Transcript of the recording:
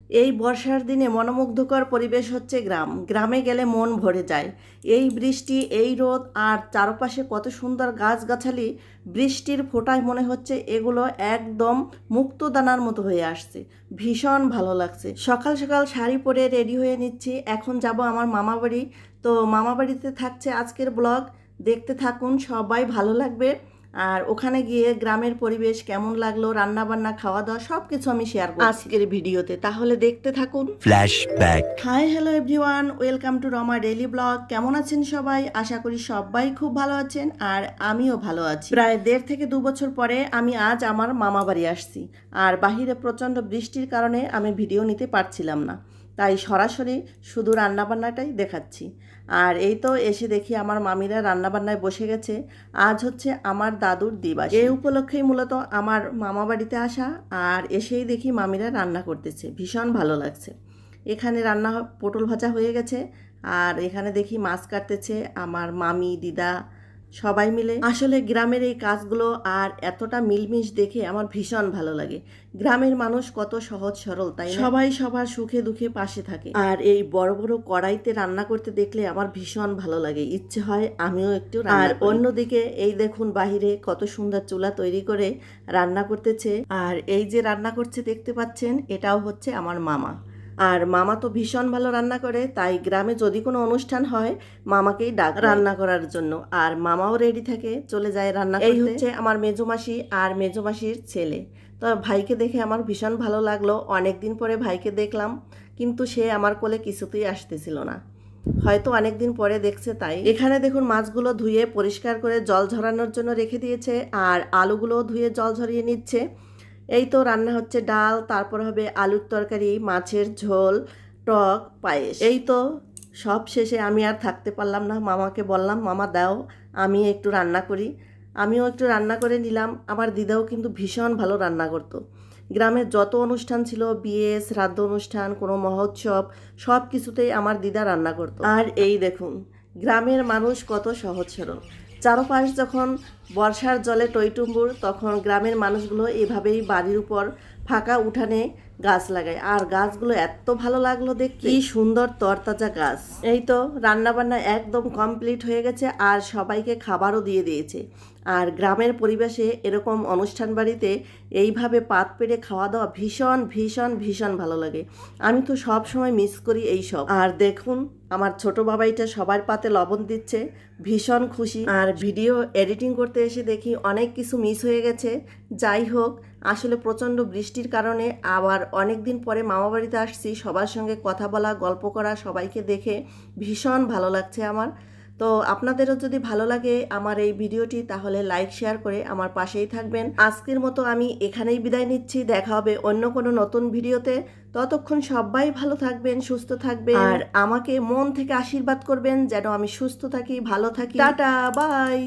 এই বর্ষার দিনে মনোমুগ্ধকর পরিবেশ হচ্ছে গ্রাম। গ্রামে গেলে মন ভরে যায়। এই বৃষ্টি, এই রোদ আর চারপাশে কত সুন্দর গাছগাছালি, বৃষ্টির ফোঁটায় মনে হচ্ছে এগুলো একদম মুক্তদানার মতো হয়ে আসছে। ভীষণ ভালো লাগছে। সকাল সকাল শাড়ি পরে রেডি হয়ে নিচ্ছি, এখন যাব আমার মামা বাড়ি। তো মামা বাড়িতে থাকছে আজকের ব্লগ, দেখতে থাকুন, সবাই ভালো লাগবে। আর ওখানে গিয়ে গ্রামের পরিবেশ কেমন লাগলো, রান্না বান্না, খাওয়া দাওয়া সব কিছু আমি শেয়ার করব আজকের ভিডিওতে, তাহলে দেখতে থাকুন। Flashback. Hi hello everyone, welcome to Rama daily blog. কেমন আছেন সবাই? আশা করি সবাই খুব ভালো আছেন আর আমিও ভালো আছি। প্রায় 1.5 থেকে 2 বছর পরে আমি আজ আমার মামা বাড়ি আসছি। আর বাহিরে প্রচণ্ড বৃষ্টির কারণে আমি ভিডিও নিতে পারছিলাম না, তাই সরাসরি শুধু রান্নাবান্নাটাই দেখাচ্ছি। আর এই তো এসে দেখি আমার মামিরা রান্নাবান্নায় বসে গেছে। আজ হচ্ছে আমার দাদুর দিবস, এই উপলক্ষেই মূলত আমার মামা বাড়িতে আসা। আর এসেই দেখি মামিরা রান্না করতেছে, ভীষণ ভালো লাগছে। এখানে রান্না পটল ভাজা হয়ে গেছে, আর এখানে দেখি মাছ কাটতেছে আমার মামি, দিদা সবাই মিলে। আসলে গ্রামের এই কাজগুলো আর এতটা মিলমিশ দেখে আমার ভীষণ ভালো লাগে। গ্রামের মানুষ কত সহজ সরল, তাই সবাই সবার সুখে দুঃখে পাশে থাকে। আর এই বড় বড় কড়াইতে রান্না করতে দেখলে আমার ভীষণ ভালো লাগে, ইচ্ছে হয় আমিও একটু। আর অন্যদিকে এই দেখুন বাহিরে কত সুন্দর চুলা তৈরি করে রান্না করতেছে। আর এই যে রান্না করছে দেখতে পাচ্ছেন, এটাও হচ্ছে আমার মামা। আর মামা তো ভীষণ ভালো রান্না করে, তাই গ্রামে যদি কোনো অনুষ্ঠান হয় মামাকেই ডাক রান্না করার জন্য। আর মামাও রেডি থাকে, চলে যায় রান্না করতে। এই হচ্ছে আমার মেজোমাসি আর মেজোমাসির ছেলে। তো ভাইকে দেখে আমার ভীষণ ভালো লাগলো। অনেক দিন পরে ভাইকে দেখলাম, কিন্তু সে আমার কোলে কিছুতেই আসতেছিল না, হয়তো অনেক দিন পরে দেখছে তাই। এখানে দেখুন মাছগুলো ধুয়ে পরিষ্কার করে জল ঝরানোর জন্য রেখে দিয়েছে, আর আলুগুলো ধুয়ে জল ঝরিয়ে নিচ্ছে। এই তো রান্না হচ্ছে ডাল, তারপর হবে আলুর তরকারি, মাছের ঝোল, টক, পায়েস। এই তো সব শেষে আমি আর থাকতে পারলাম না, মামাকে বললাম মামা দাও আমি একটু রান্না করি। আমিও একটু রান্না করে নিলাম। আমার দিদাও কিন্তু ভীষণ ভালো রান্না করতো। গ্রামের যত অনুষ্ঠান ছিল, বিয়ে, শ্রাদ্ধ অনুষ্ঠান, কোনো মহোৎসব, সব কিছুতেই আমার দিদা রান্না করতো। আর এই দেখুন গ্রামের মানুষ কত সহজ সরল। চারপাশ যখন বর্ষার জলে টইটুম্বুর, তখন গ্রামের মানুষগুলো এভাবেই বাড়ির উপর ফাঁকা উঠানে গাছ লাগায়। আর গাছগুলো এত ভালো লাগলো দেখতে, কি সুন্দর তরতাজা গাছ। এই তো রান্নাবান্না একদম কমপ্লিট হয়ে গেছে, আর সবাইকে খাবারও দিয়ে দিয়েছে। আর গ্রামের পরিবেশে এরকম অনুষ্ঠান বাড়িতে এইভাবে পাত পেরে খাওয়া দাওয়া ভীষণ ভীষণ ভীষণ ভালো লাগে। আমি তো সব সময় মিস করি এই সব। আর দেখুন আমার ছোট বাবাইটা সবার পাতে লবণ দিচ্ছে, ভীষণ খুশি। আর ভিডিও এডিটিং করতে এসে দেখি অনেক কিছু মিস হয়ে গেছে। যাই হোক, আসলে প্রচণ্ড বৃষ্টির কারণে আবার অনেক দিন পরে মামা বাড়িতে আসছি, সবার সঙ্গে কথা বলা, গল্প করা, সবাইকে দেখে ভীষণ ভালো লাগছে আমার। তো আপনাদেরও যদি ভালো লাগে আমার এই ভিডিওটি, তাহলে লাইক শেয়ার করে আমার পাশেই থাকবেন। আজকের মতো আমি এখানেই বিদায় নিচ্ছি, দেখা হবে অন্য কোনো নতুন ভিডিওতে। ততক্ষণ সবাই ভালো থাকবেন, সুস্থ থাকবেন, আর আমাকে মন থেকে আশীর্বাদ করবেন যেন আমি সুস্থ থাকি, ভালো থাকি। Tata, by.